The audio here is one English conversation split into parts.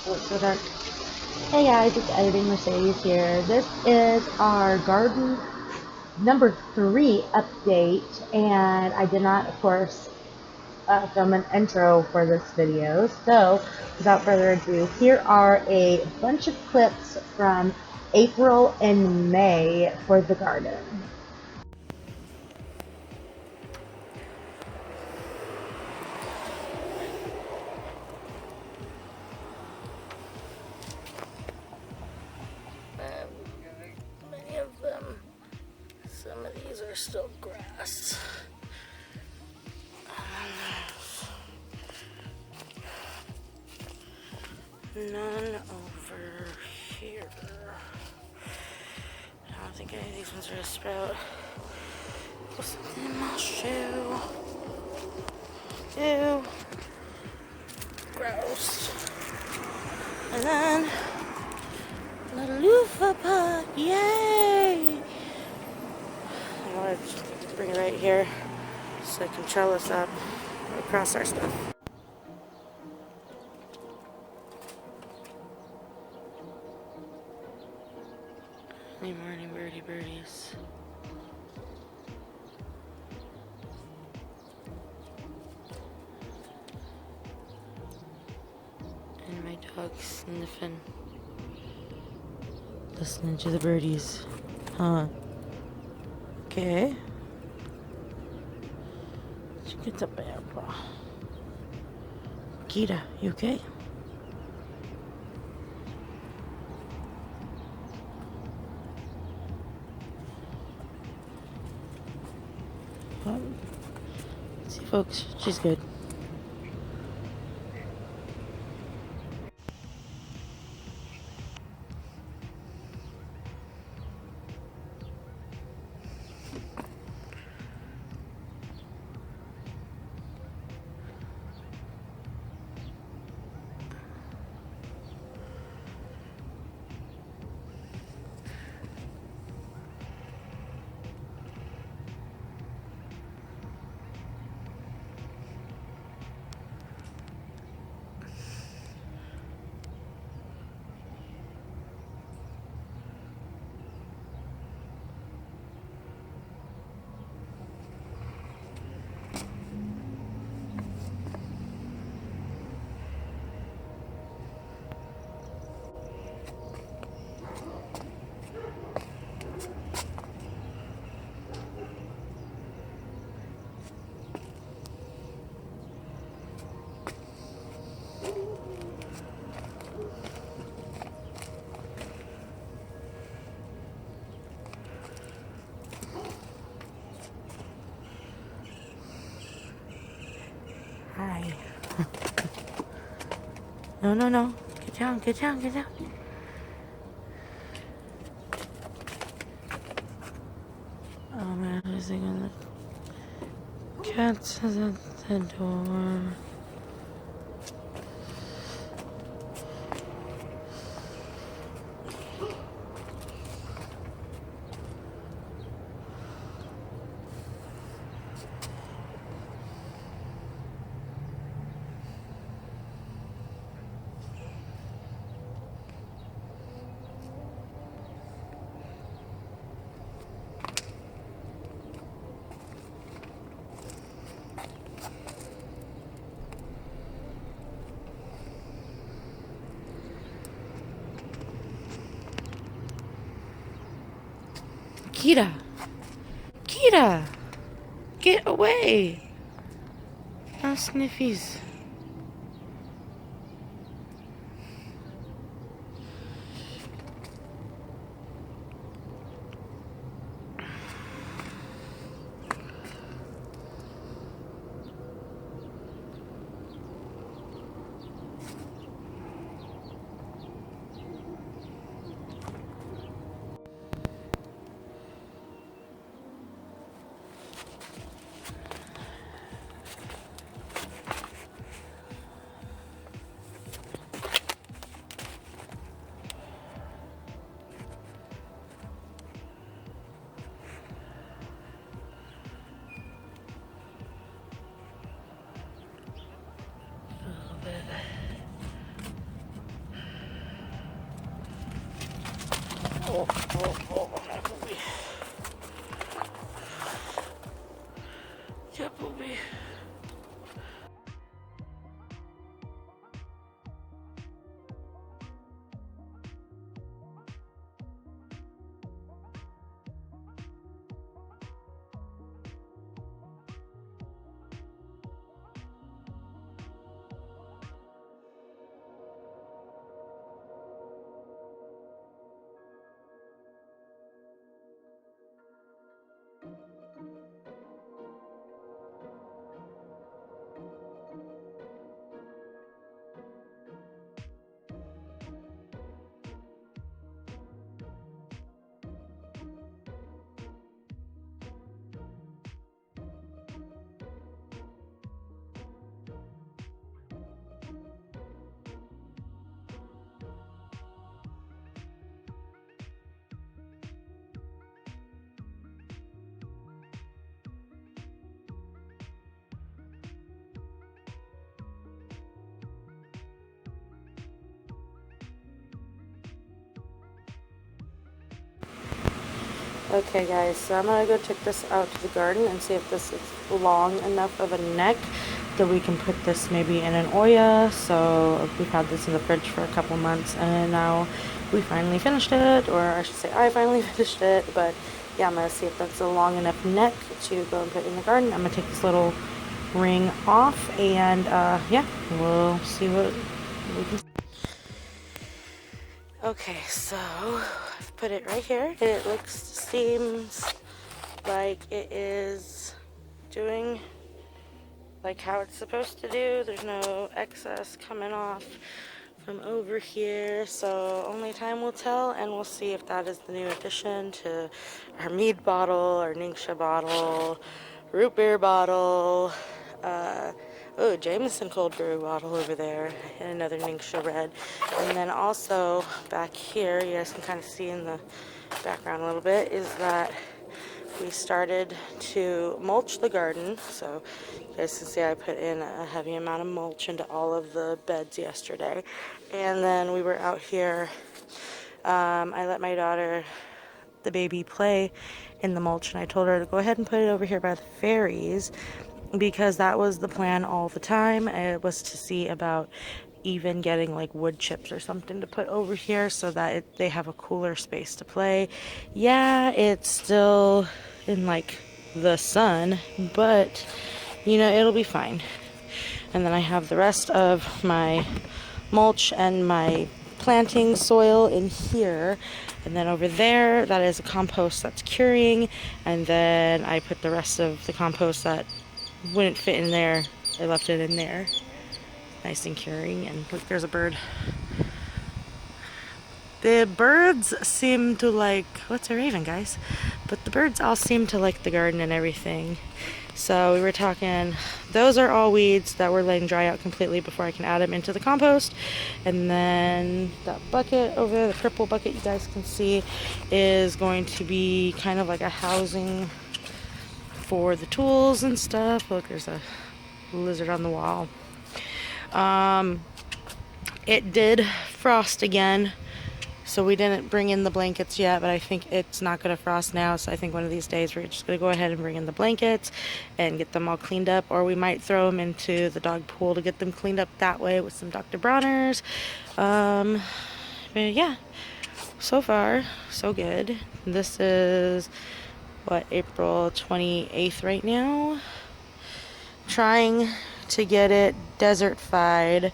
Oh, it's so dark. Hey guys, it's Editing Mercedes here. This is our garden number 3 update, and I did not, of course, film an intro for this video. So, without further ado, here are a bunch of clips from April and May for the garden. Many of them, some of these are still grass. None over here. I don't think any of these ones are a sprout. Something in my shoe. Ew. Gross. And then the loofah pot. Yay! I want to bring it right here so I can trellis up across our stuff. Any morning birdies. And my dog sniffing. Listening to the birdies. Huh. Okay. Get up there, bro. Kita, you okay? See, folks, she's good. Hi. No. Get down. Oh man, I was thinking the cat's at the door. Kita, get away. No sniffies. Applebee. Applebee. Okay guys, so I'm gonna go take this out to the garden and see if this is long enough of a neck that we can put this maybe in an Oya. So we've had this in the fridge for a couple months and now we finally finished it, or I should say I finally finished it. But yeah, I'm gonna see if that's a long enough neck to go and put in the garden. I'm gonna take this little ring off and yeah, we'll see what we can. Okay, so I've put it right here. It seems like it is doing like how it's supposed to do. There's no excess coming off from over here, so only time will tell, and we'll see if that is the new addition to our mead bottle, our Ningxia bottle, root beer bottle, oh, Jameson cold brew bottle over there, and another Ningxia red. And then also back here, you guys can kind of see in the background a little bit, is that we started to mulch the garden. So you guys can see I put in a heavy amount of mulch into all of the beds yesterday. And then we were out here, I let my daughter, the baby, play in the mulch, and I told her to go ahead and put it over here by the fairies, because that was the plan all the time. It was to see about even getting like wood chips or something to put over here so that they have a cooler space to play. Yeah, it's still in like the sun, but you know, it'll be fine. And then I have the rest of my mulch and my planting soil in here, and then over there that is a compost that's curing, and then I put the rest of the compost that wouldn't fit in there, I left it in there nice and curing. And look, there's a bird. The birds seem to like, what's a raven, guys? But the birds all seem to like the garden and everything. So we were talking, those are all weeds that we're letting dry out completely before I can add them into the compost. And then that bucket over there, the purple bucket you guys can see, is going to be kind of like a housing for the tools and stuff. Look, there's a lizard on the wall. It did frost again, so we didn't bring in the blankets yet, but I think it's not going to frost now, so I think one of these days we're just going to go ahead and bring in the blankets and get them all cleaned up, or we might throw them into the dog pool to get them cleaned up that way with some Dr. Bronner's. But yeah, so far so good. This is what, April 28th right now. Trying to get it desertified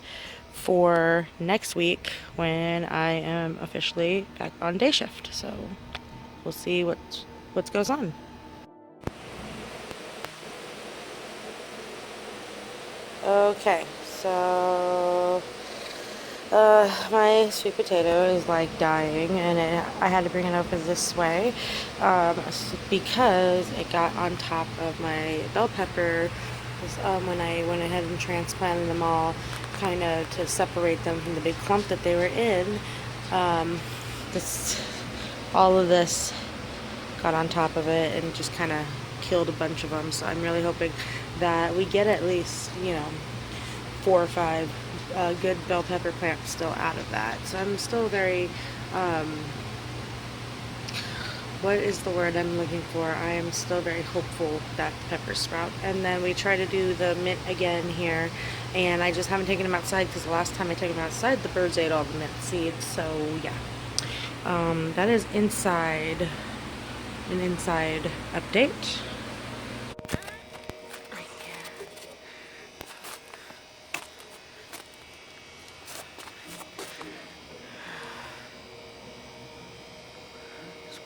for next week when I am officially back on day shift. So we'll see what goes on. Okay, so my sweet potato is like dying, and I had to bring it over this way because it got on top of my bell pepper when I went ahead and transplanted them all, kind of to separate them from the big clump that they were in. All of this got on top of it and just kind of killed a bunch of them. So I'm really hoping that we get at least, 4 or 5 good bell pepper plants still out of that. So I'm still very what is the word I'm looking for? I am still very hopeful that pepper sprout. And then we try to do the mint again here, and I just haven't taken them outside because the last time I took them outside, the birds ate all the mint seeds. So yeah, that is inside, an inside update.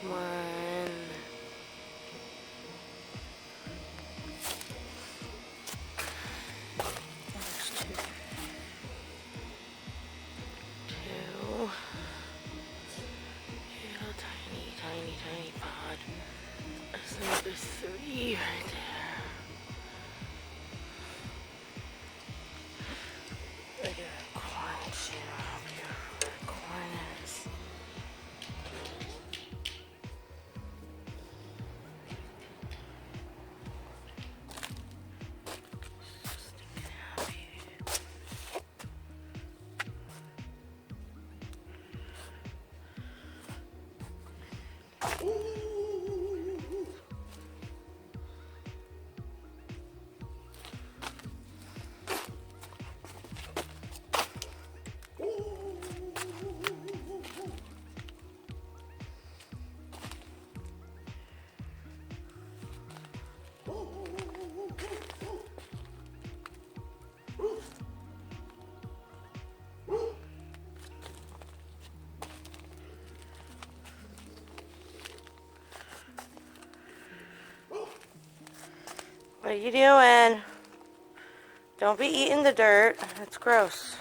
One. There's two. Two. Little tiny pod. There's another three right there. Look at that corn shit up here. Corn is. What are you doing? Don't be eating the dirt. That's gross.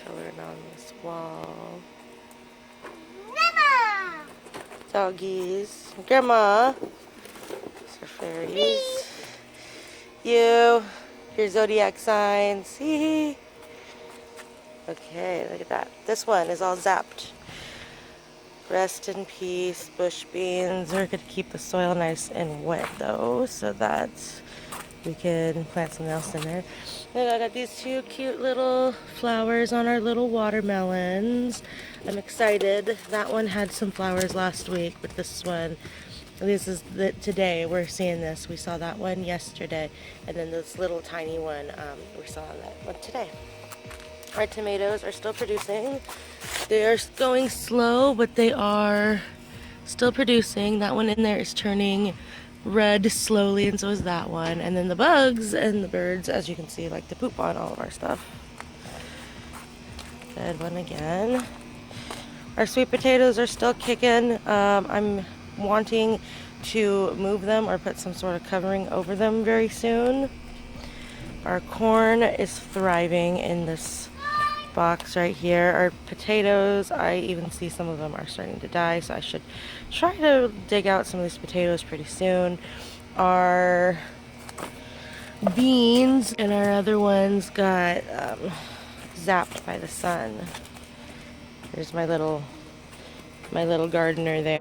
Colored on this wall. Grandma! Doggies. Grandma. These are fairies. You. Your zodiac signs. Hee. Okay, look at that. This one is all zapped. Rest in peace, bush beans. We're going to keep the soil nice and wet though, so that we can plant something else in there. And I got these two cute little flowers on our little watermelons. I'm excited. That one had some flowers last week, but this one, this is today we're seeing this. We saw that one yesterday, and then this little tiny one, we saw that one today. Our tomatoes are still producing. They are going slow, but they are still producing. That one in there is turning red slowly, and so is that one. And then the bugs and the birds, as you can see, like to poop on all of our stuff. Good one again. Our sweet potatoes are still kicking. I'm wanting to move them or put some sort of covering over them very soon. Our corn is thriving in this box right here. Our potatoes, I even see some of them are starting to die, so I should try to dig out some of these potatoes pretty soon. Our beans and our other ones got zapped by the sun. There's my little gardener there.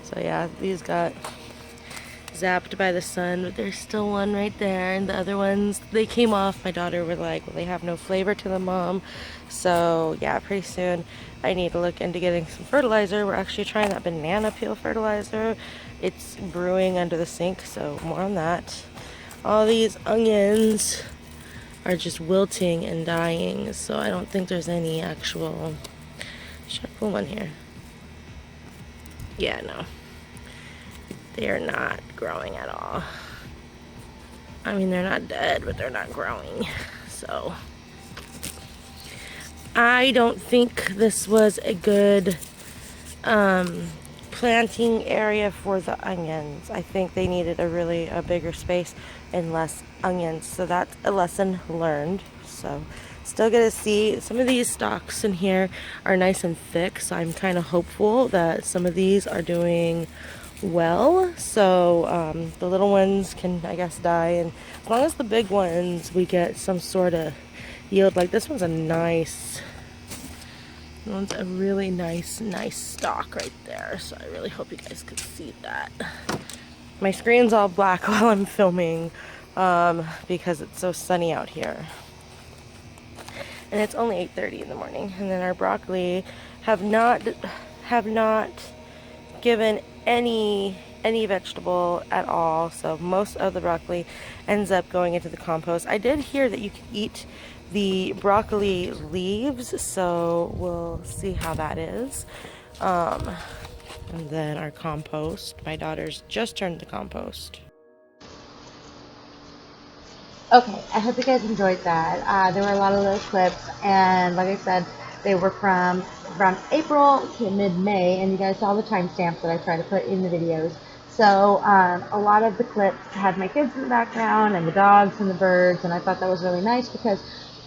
So yeah, these got zapped by the sun, but there's still one right there, and the other ones, they came off. My daughter were like, well, they have no flavor to them, Mom. So yeah, pretty soon I need to look into getting some fertilizer. We're actually trying that banana peel fertilizer. It's brewing under the sink, so more on that. All these onions are just wilting and dying, so I don't think there's any actual... Should I pull one here? Yeah, no. They are not growing at all. I mean, they're not dead, but they're not growing. So, I don't think this was a good planting area for the onions. I think they needed a bigger space and less onions. So that's a lesson learned. So, still gonna see some of these stalks in here are nice and thick. So I'm kind of hopeful that some of these are doing well, so the little ones can, I guess, die, and as long as the big ones we get some sort of yield. Like this one's a really nice stalk right there, so I really hope you guys could see that. My screen's all black while I'm filming because it's so sunny out here. and it's only 8:30 in the morning. And then our broccoli have not given any vegetable at all, so most of the broccoli ends up going into the compost. I did hear that you can eat the broccoli leaves, so we'll see how that is. And then our compost, my daughter's just turned the compost. Okay, I hope you guys enjoyed that. There were a lot of little clips, and like I said, they were from April to mid-May, and you guys saw the timestamps that I try to put in the videos. So a lot of the clips had my kids in the background, and the dogs and the birds, and I thought that was really nice because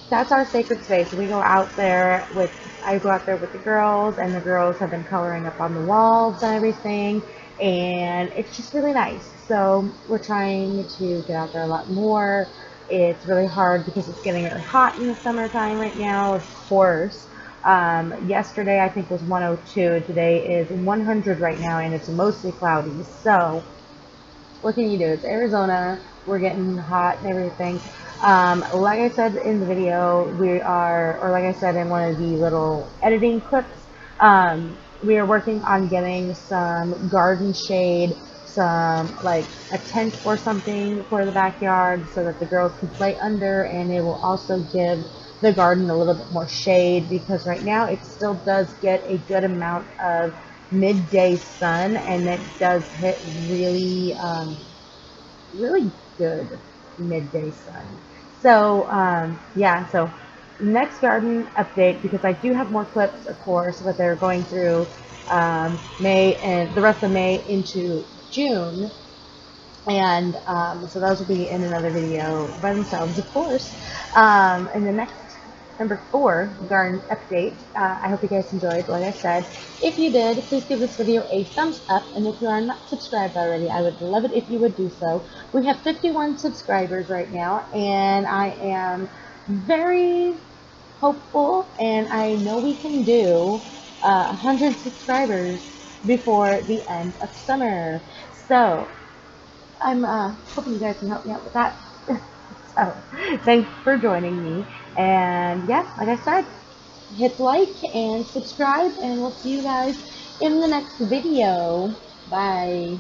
that's our sacred space. We go out there with, I go out there with the girls, and the girls have been coloring up on the walls and everything, and it's just really nice. So we're trying to get out there a lot more. It's really hard because it's getting really hot in the summertime right now, of course. Yesterday I think was 102, today is 100 right now, and it's mostly cloudy. So what can you do? It's Arizona. We're getting hot and everything. Like I said in the video, or like I said in one of the little editing clips, we are working on getting some garden shade, some like a tent or something for the backyard so that the girls can play under, and it will also give the garden a little bit more shade because right now it still does get a good amount of midday sun, and it does hit really good midday sun. So yeah, so next garden update, because I do have more clips, of course, but they're going through May and the rest of May into June. And so those will be in another video by themselves, of course. In the next number 4 garden update, I hope you guys enjoyed. Like I said, if you did, please give this video a thumbs up, and if you are not subscribed already, I would love it if you would do so. We have 51 subscribers right now, and I am very hopeful, and I know we can do 100 subscribers before the end of summer. So I'm hoping you guys can help me out with that. So, thanks for joining me. And yeah, like I said, hit like and subscribe, and we'll see you guys in the next video. Bye.